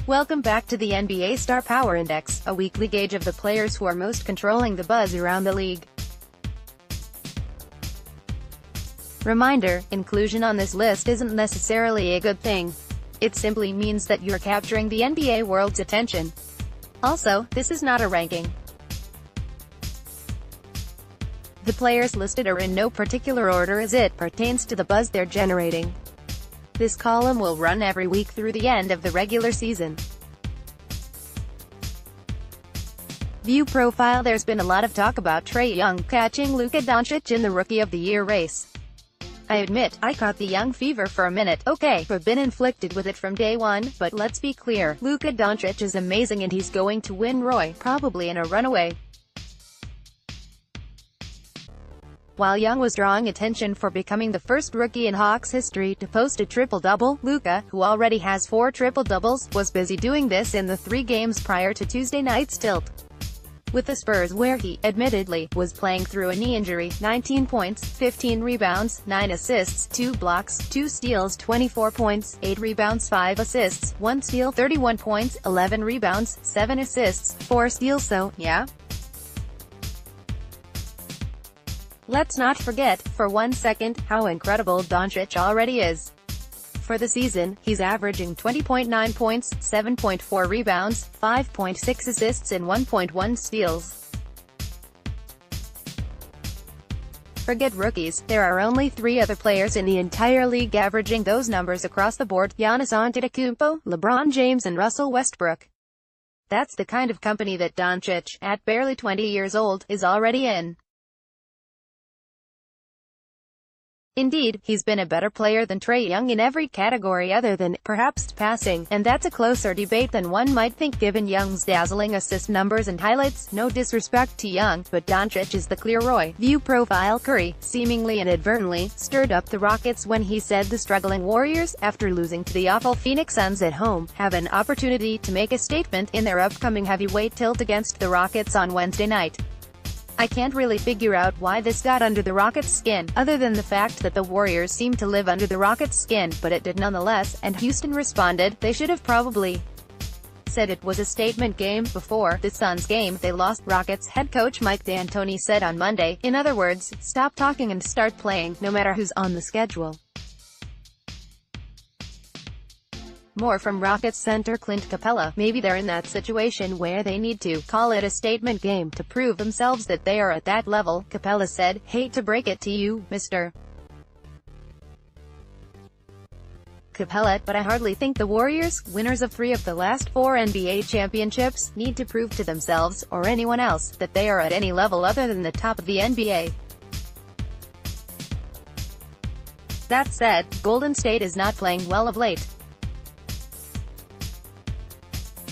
Welcome back to the NBA Star Power Index, a weekly gauge of the players who are most controlling the buzz around the league. Reminder, inclusion on this list isn't necessarily a good thing. It simply means that you're capturing the NBA world's attention. Also, this is not a ranking. The players listed are in no particular order as it pertains to the buzz they're generating. This column will run every week through the end of the regular season. View profile. There's been a lot of talk about Trae Young catching Luka Doncic in the Rookie of the Year race. I admit, I caught the Young fever for a minute, okay, but been inflicted with it from day one, but let's be clear, Luka Doncic is amazing and he's going to win Roy, probably in a runaway. While Young was drawing attention for becoming the first rookie in Hawks history to post a triple-double, Luka, who already has 4 triple-doubles, was busy doing this in the 3 games prior to Tuesday night's tilt with the Spurs, where he, admittedly, was playing through a knee injury. 19 points, 15 rebounds, 9 assists, 2 blocks, 2 steals, 24 points, 8 rebounds, 5 assists, 1 steal, 31 points, 11 rebounds, 7 assists, 4 steals. So, yeah? Let's not forget, for 1 second, how incredible Doncic already is. For the season, he's averaging 20.9 points, 7.4 rebounds, 5.6 assists and 1.1 steals. Forget rookies, there are only 3 other players in the entire league averaging those numbers across the board: Giannis Antetokounmpo, LeBron James and Russell Westbrook. That's the kind of company that Doncic, at barely 20 years old, is already in. Indeed, he's been a better player than Trae Young in every category other than, perhaps, passing, and that's a closer debate than one might think given Young's dazzling assist numbers and highlights. No disrespect to Young, but Doncic is the clear Roy. View profile. Curry, seemingly inadvertently, stirred up the Rockets when he said the struggling Warriors, after losing to the awful Phoenix Suns at home, have an opportunity to make a statement in their upcoming heavyweight tilt against the Rockets on Wednesday night. I can't really figure out why this got under the Rockets' skin, other than the fact that the Warriors seem to live under the Rockets' skin, but it did nonetheless, and Houston responded. They should have probably said it was a statement game before the Suns game they lost. Rockets head coach Mike D'Antoni said on Monday, in other words, stop talking and start playing, no matter who's on the schedule. More from Rockets center Clint Capella. Maybe they're in that situation where they need to call it a statement game to prove themselves that they are at that level, Capella said. Hate to break it to you, Mr. Capella, but I hardly think the Warriors, winners of 3 of the last 4 NBA championships, need to prove to themselves, or anyone else, that they are at any level other than the top of the NBA. That said, Golden State is not playing well of late.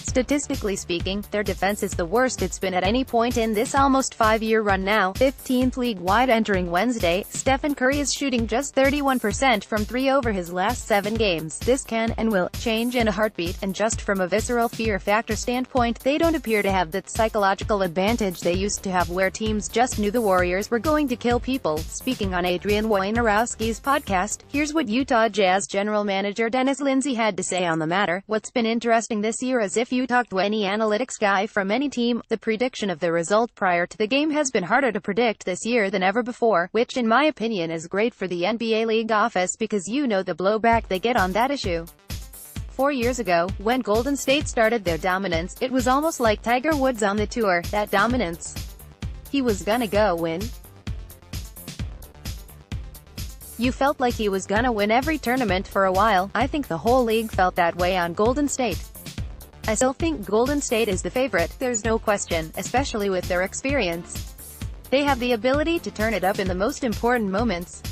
Statistically speaking, their defense is the worst it's been at any point in this almost 5-year run now, 15th league-wide entering Wednesday. Stephen Curry is shooting just 31% from 3 over his last 7 games. This can, and will, change in a heartbeat, and just from a visceral fear factor standpoint, they don't appear to have that psychological advantage they used to have where teams just knew the Warriors were going to kill people. Speaking on Adrian Wojnarowski's podcast, here's what Utah Jazz general manager Dennis Lindsey had to say on the matter. What's been interesting this year is if you talk to any analytics guy from any team, the prediction of the result prior to the game has been harder to predict this year than ever before, which in my opinion is great for the NBA league office because you know the blowback they get on that issue. 4 years ago, when Golden State started their dominance, it was almost like Tiger Woods on the tour, that dominance. He was gonna go win. You felt like he was gonna win every tournament for a while. I think the whole league felt that way on Golden State. I still think Golden State is the favorite, there's no question, especially with their experience. They have the ability to turn it up in the most important moments.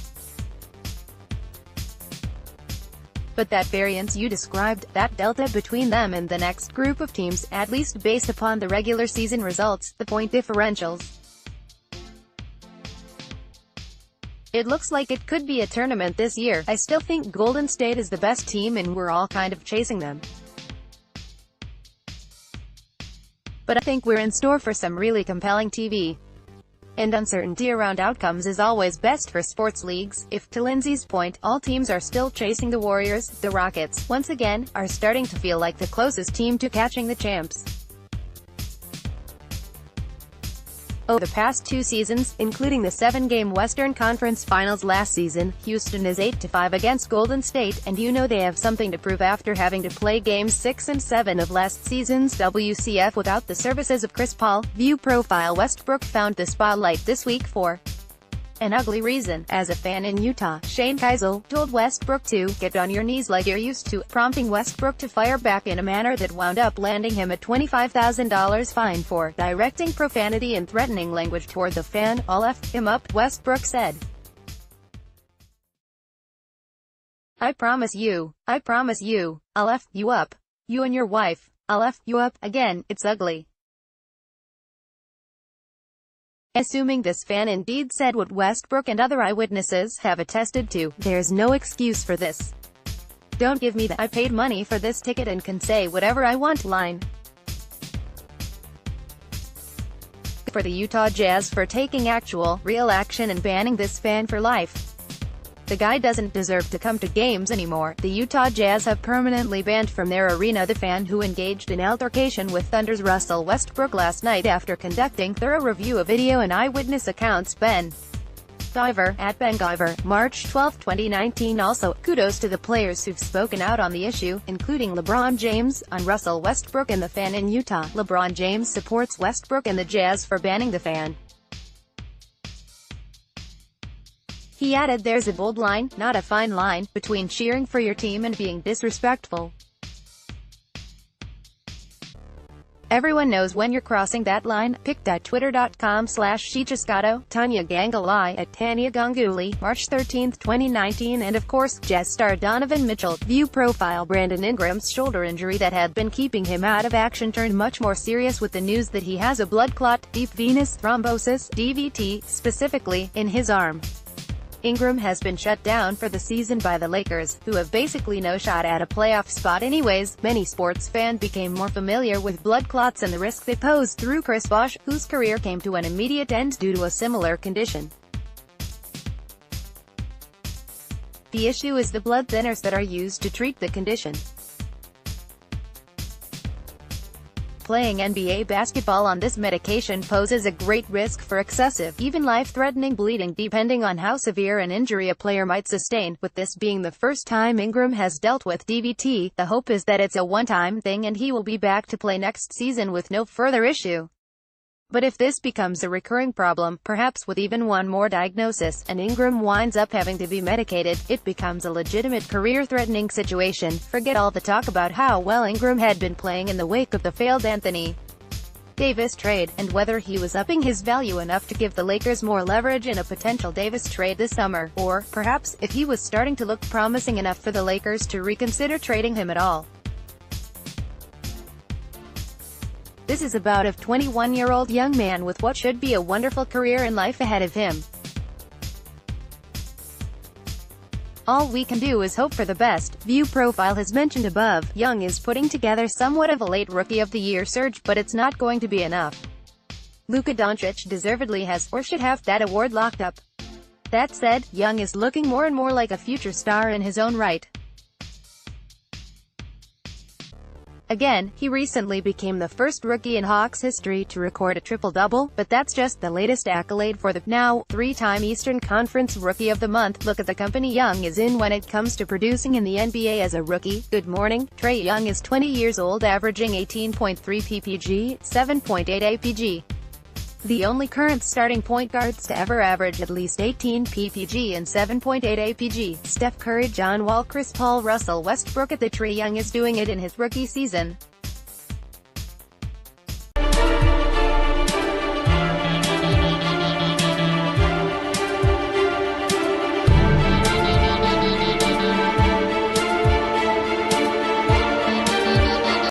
But that variance you described, that delta between them and the next group of teams, at least based upon the regular season results, the point differentials. It looks like it could be a tournament this year. I still think Golden State is the best team and we're all kind of chasing them. But I think we're in store for some really compelling TV. And uncertainty around outcomes is always best for sports leagues. If, to Lindsay's point, all teams are still chasing the Warriors, the Rockets, once again, are starting to feel like the closest team to catching the champs. Over the past 2 seasons, including the 7-game Western Conference Finals last season, Houston is 8-5 against Golden State, and you know they have something to prove after having to play Games 6 and 7 of last season's WCF without the services of Chris Paul. View profile: Westbrook found the spotlight this week for an ugly reason. As a fan in Utah, Shane Keisel told Westbrook to get on your knees like you're used to, prompting Westbrook to fire back in a manner that wound up landing him a $25,000 fine for directing profanity and threatening language toward the fan. "I'll F him up," Westbrook said. I promise you, I'll F you up. You and your wife. I'll F you up. Again, it's ugly." Assuming this fan indeed said what Westbrook and other eyewitnesses have attested to, there's no excuse for this "don't give me the I paid money for this ticket and can say whatever I want" line. For the Utah Jazz for taking actual, real action and banning this fan for life. The guy doesn't deserve to come to games anymore. The Utah Jazz have permanently banned from their arena the fan who engaged in altercation with Thunder's Russell Westbrook last night after conducting thorough review of video and eyewitness accounts. Ben Guyver, at Ben Guyver, March 12, 2019. Also, kudos to the players who've spoken out on the issue, including LeBron James, on Russell Westbrook and the fan in Utah. LeBron James supports Westbrook and the Jazz for banning the fan. He added, "There's a bold line, not a fine line, between cheering for your team and being disrespectful. Everyone knows when you're crossing that line." Pic.twitter.com/Shichiscato, Tanya Ganguly, at Tanya Ganguly, March 13, 2019. And of course, Jazz star Donovan Mitchell. View profile: Brandon Ingram's shoulder injury that had been keeping him out of action turned much more serious with the news that he has a blood clot, deep venous thrombosis, DVT, specifically, in his arm. Ingram has been shut down for the season by the Lakers, who have basically no shot at a playoff spot anyways. Many sports fans became more familiar with blood clots and the risk they pose through Chris Bosh, whose career came to an immediate end due to a similar condition. The issue is the blood thinners that are used to treat the condition. Playing NBA basketball on this medication poses a great risk for excessive, even life-threatening bleeding depending on how severe an injury a player might sustain. With this being the first time Ingram has dealt with DVT, the hope is that it's a one-time thing and he will be back to play next season with no further issue. But if this becomes a recurring problem, perhaps with even one more diagnosis, and Ingram winds up having to be medicated, it becomes a legitimate career-threatening situation. Forget all the talk about how well Ingram had been playing in the wake of the failed Anthony Davis trade, and whether he was upping his value enough to give the Lakers more leverage in a potential Davis trade this summer, or, perhaps, if he was starting to look promising enough for the Lakers to reconsider trading him at all. This is about a 21-year-old young man with what should be a wonderful career in life ahead of him. All we can do is hope for the best. View profile: as mentioned above, Young is putting together somewhat of a late Rookie of the Year surge, but it's not going to be enough. Luka Doncic deservedly has, or should have, that award locked up. That said, Young is looking more and more like a future star in his own right. Again, he recently became the first rookie in Hawks history to record a triple-double, but that's just the latest accolade for the now three-time Eastern Conference Rookie of the Month. Look at the company Young is in when it comes to producing in the NBA as a rookie. Good morning. Trae Young is 20 years old, averaging 18.3 ppg, 7.8 apg. The only current starting point guards to ever average at least 18 ppg and 7.8 apg. Steph Curry, John Wall, Chris Paul, Russell Westbrook. At the Trae Young is doing it in his rookie season.